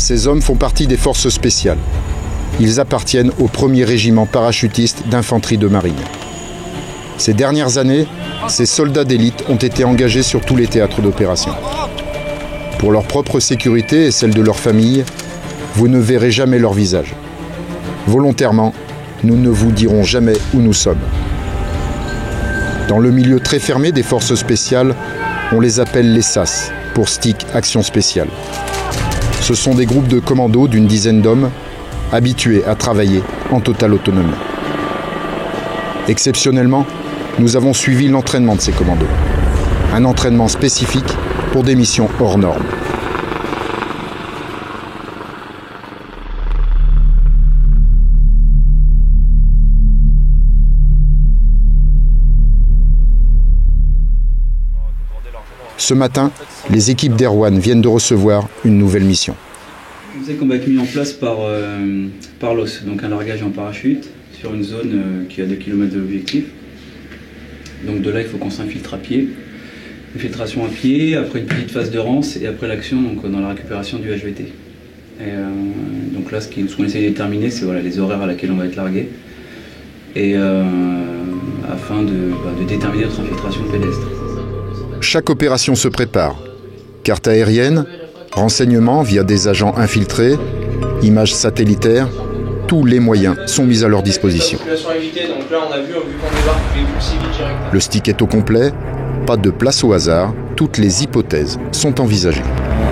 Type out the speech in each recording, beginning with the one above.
Ces hommes font partie des forces spéciales. Ils appartiennent au 1er régiment parachutiste d'infanterie de marine. Ces dernières années, ces soldats d'élite ont été engagés sur tous les théâtres d'opération. Pour leur propre sécurité et celle de leur famille, vous ne verrez jamais leur visage. Volontairement, nous ne vous dirons jamais où nous sommes. Dans le milieu très fermé des forces spéciales, on les appelle les SAS, pour Stick Action Spéciale. Ce sont des groupes de commandos d'une dizaine d'hommes, habitués à travailler en totale autonomie. Exceptionnellement, nous avons suivi l'entraînement de ces commandos. Un entraînement spécifique pour des missions hors normes. Ce matin, les équipes d'Erwan viennent de recevoir une nouvelle mission. C'est un combat mis en place par l'OS, donc un largage en parachute sur une zone qui est à 2 km de l'objectif. Donc de là, il faut qu'on s'infiltre à pied. Infiltration à pied, après une petite phase de rance et après l'action dans la récupération du HVT. Donc là, ce qu'on essaie de déterminer, c'est voilà, les horaires à laquelle on va être largué. Et afin de déterminer notre infiltration pédestre. Chaque opération se prépare. Carte aérienne, renseignements via des agents infiltrés, images satellitaires, tous les moyens sont mis à leur disposition. Le stick est au complet, pas de place au hasard, toutes les hypothèses sont envisagées.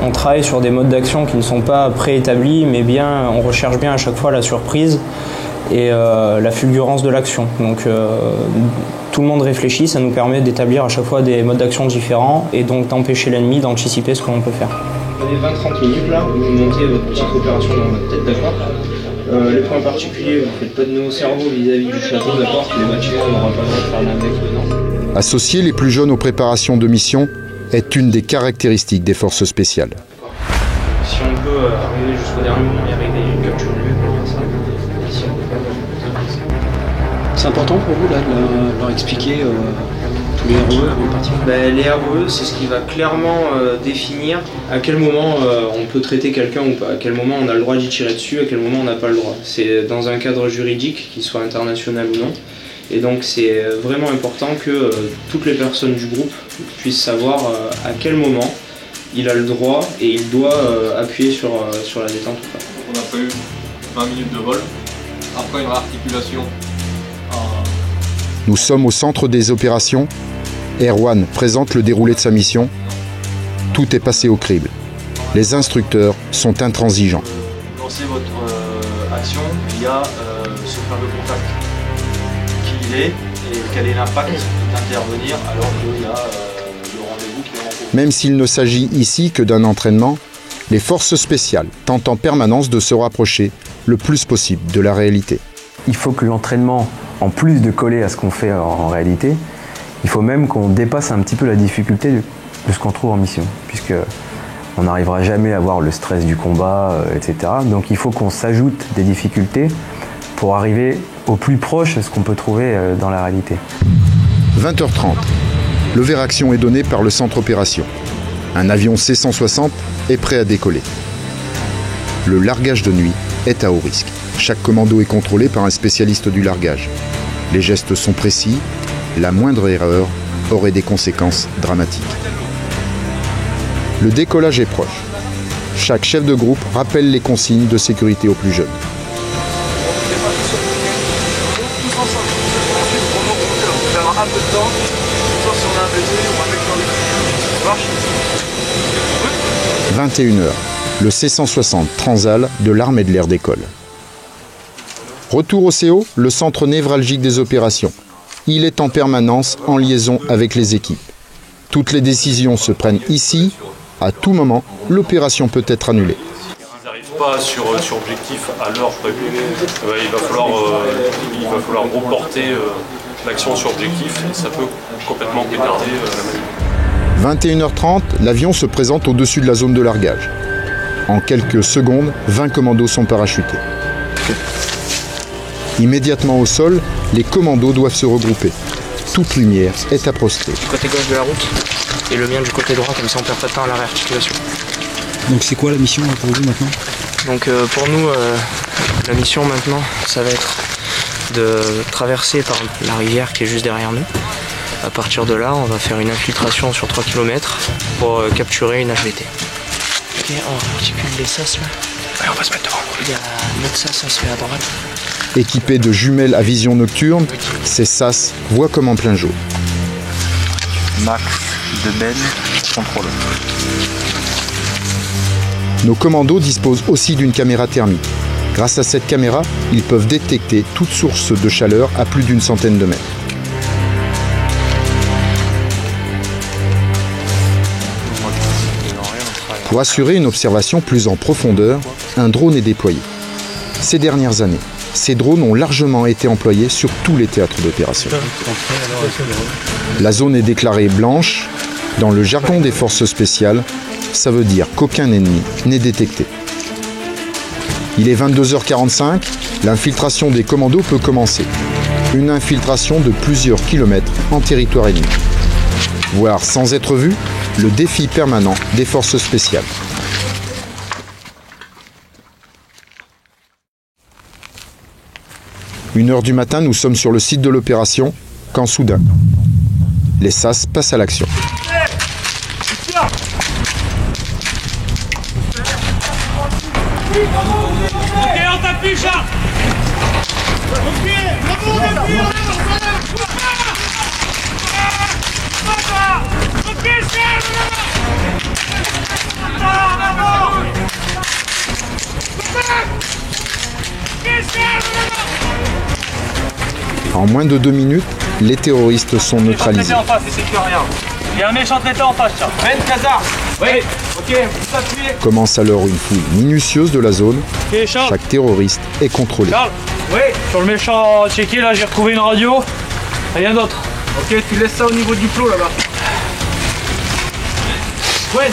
On travaille sur des modes d'action qui ne sont pas préétablis, mais bien, on recherche bien à chaque fois la surprise et la fulgurance de l'action. Donc tout le monde réfléchit, ça nous permet d'établir à chaque fois des modes d'action différents et donc d'empêcher l'ennemi d'anticiper ce que l'on peut faire. Prenez 20-30 minutes là, vous montez votre petite opération dans votre tête, d'accord. Les points particuliers, vous ne faites pas de nœud au cerveau vis-à-vis du château, d'accord, parce que les bâtiments n'auront pas le droit de faire l'index dedans. Associer les plus jeunes aux préparations de mission est une des caractéristiques des forces spéciales. Si on peut arriver jusqu'au dernier moment et arriver à une capture de lieu pour faire ça, si on peut pas. C'est important pour vous là, de leur expliquer tous les RE en particulier? Les RE, c'est ce qui va clairement définir à quel moment on peut traiter quelqu'un ou pas, à quel moment on a le droit d'y tirer dessus, à quel moment on n'a pas le droit. C'est dans un cadre juridique, qu'il soit international ou non. Et donc c'est vraiment important que toutes les personnes du groupe puissent savoir à quel moment il a le droit et il doit appuyer sur la détente ou pas. On a prévu 20 minutes de vol, après une réarticulation. Nous sommes au centre des opérations. Erwan présente le déroulé de sa mission. Tout est passé au crible. Les instructeurs sont intransigeants. Lancez votre action via ce fameux contact. Qui il est et quel est l'impact d'intervenir alors qu'il y a le rendez-vous qui est en cours. Même s'il ne s'agit ici que d'un entraînement, les forces spéciales tentent en permanence de se rapprocher le plus possible de la réalité. Il faut que l'entraînement, en plus de coller à ce qu'on fait en réalité, il faut même qu'on dépasse un petit peu la difficulté de ce qu'on trouve en mission, puisque on n'arrivera jamais à avoir le stress du combat, etc. Donc il faut qu'on s'ajoute des difficultés pour arriver au plus proche de ce qu'on peut trouver dans la réalité. 20h30, le vers action est donné par le centre opération. Un avion C-160 est prêt à décoller. Le largage de nuit est à haut risque. Chaque commando est contrôlé par un spécialiste du largage. Les gestes sont précis, la moindre erreur aurait des conséquences dramatiques. Le décollage est proche. Chaque chef de groupe rappelle les consignes de sécurité aux plus jeunes. « 21h, le C-160 Transal de l'armée de l'air décolle. Retour au CO, le centre névralgique des opérations. Il est en permanence en liaison avec les équipes. Toutes les décisions se prennent ici. À tout moment, l'opération peut être annulée. S'ils n'arrivent pas sur objectif à l'heure prévue, il va falloir reporter l'action sur objectif et ça peut complètement pétarder la manip. 21h30, l'avion se présente au-dessus de la zone de largage. En quelques secondes, 20 commandos sont parachutés. Immédiatement au sol, les commandos doivent se regrouper. Toute lumière est à prostrer. Du côté gauche de la route et le mien du côté droit, comme ça on perd pas de temps à la réarticulation. Donc c'est quoi la mission pour vous maintenant ? Donc pour nous, la mission maintenant, ça va être de traverser par la rivière qui est juste derrière nous. À partir de là, on va faire une infiltration sur 3 km pour capturer une HVT. Ok, on récupère les sas là. Ouais, on va se mettre devant. Il y a notre sas, ça se fait à droite. Équipés de jumelles à vision nocturne, ces sas voient comme en plein jour. Max de Ben, contrôle. Nos commandos disposent aussi d'une caméra thermique. Grâce à cette caméra, ils peuvent détecter toute source de chaleur à plus d'une centaine de mètres. Pour assurer une observation plus en profondeur, un drone est déployé. Ces dernières années, ces drones ont largement été employés sur tous les théâtres d'opération. La zone est déclarée blanche. Dans le jargon des forces spéciales, ça veut dire qu'aucun ennemi n'est détecté. Il est 22h45, l'infiltration des commandos peut commencer. Une infiltration de plusieurs kilomètres en territoire ennemi. Voire sans être vu, le défi permanent des forces spéciales. Une heure du matin, nous sommes sur le site de l'opération, quand soudain, les SAS passent à l'action. Ok, on t'appuie, Charles. Ok, En moins de 2 minutes, les terroristes sont neutralisés. en face, c'est que rien. Il y a un méchant traité en face, Charles. Ben Kazar. Oui. Ok, vous appuyez. Commence alors une fouille minutieuse de la zone. Ok, Charles. Chaque terroriste est contrôlé. Charles. Oui. Sur le méchant checké, là, j'ai retrouvé une radio. Rien d'autre. Ok, tu laisses ça au niveau du plot là-bas. Ouais.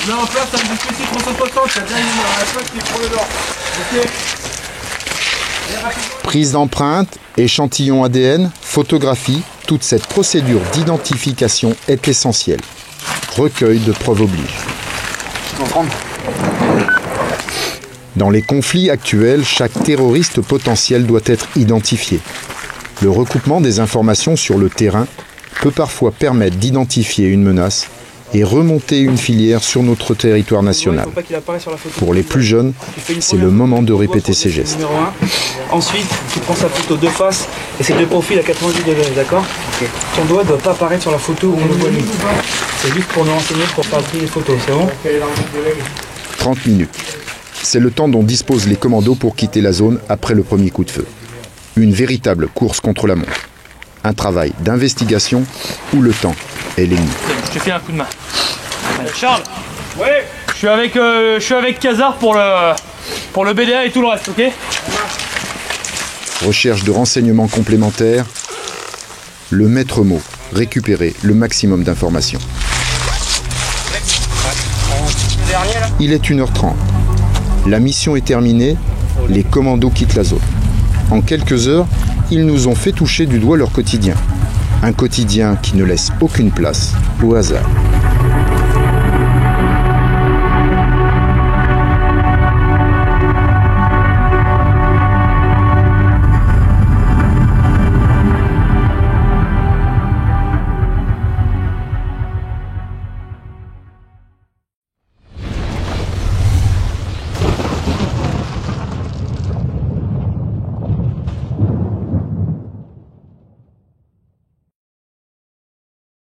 Mets en place un dispositif 360, t'as bien une place qui est pour le nord. Ok. Prise d'empreintes, échantillon ADN, photographie, toute cette procédure d'identification est essentielle. Recueil de preuves oblige. Dans les conflits actuels, chaque terroriste potentiel doit être identifié. Le recoupement des informations sur le terrain peut parfois permettre d'identifier une menace et remonter une filière sur notre territoire national. Pour les plus jeunes, c'est le moment de répéter ces gestes. Numéro 1. Ensuite, tu prends sa photo de face et ses deux profils à 90 degrés, d'accord? Ton doigt ne doit pas apparaître sur la photo où on le voit lui. C'est juste pour nous renseigner pour faire les photos, c'est bon? 30 minutes. C'est le temps dont disposent les commandos pour quitter la zone après le premier coup de feu. Une véritable course contre la montre. Un travail d'investigation où le temps est l'ennemi. Je te fais un coup de main. Charles. Oui. Je suis avec Kazar pour le BDA et tout le reste, ok? Recherche de renseignements complémentaires. Le maître mot, récupérer le maximum d'informations. Il est 1h30. La mission est terminée, les commandos quittent la zone. En quelques heures, ils nous ont fait toucher du doigt leur quotidien. Un quotidien qui ne laisse aucune place au hasard.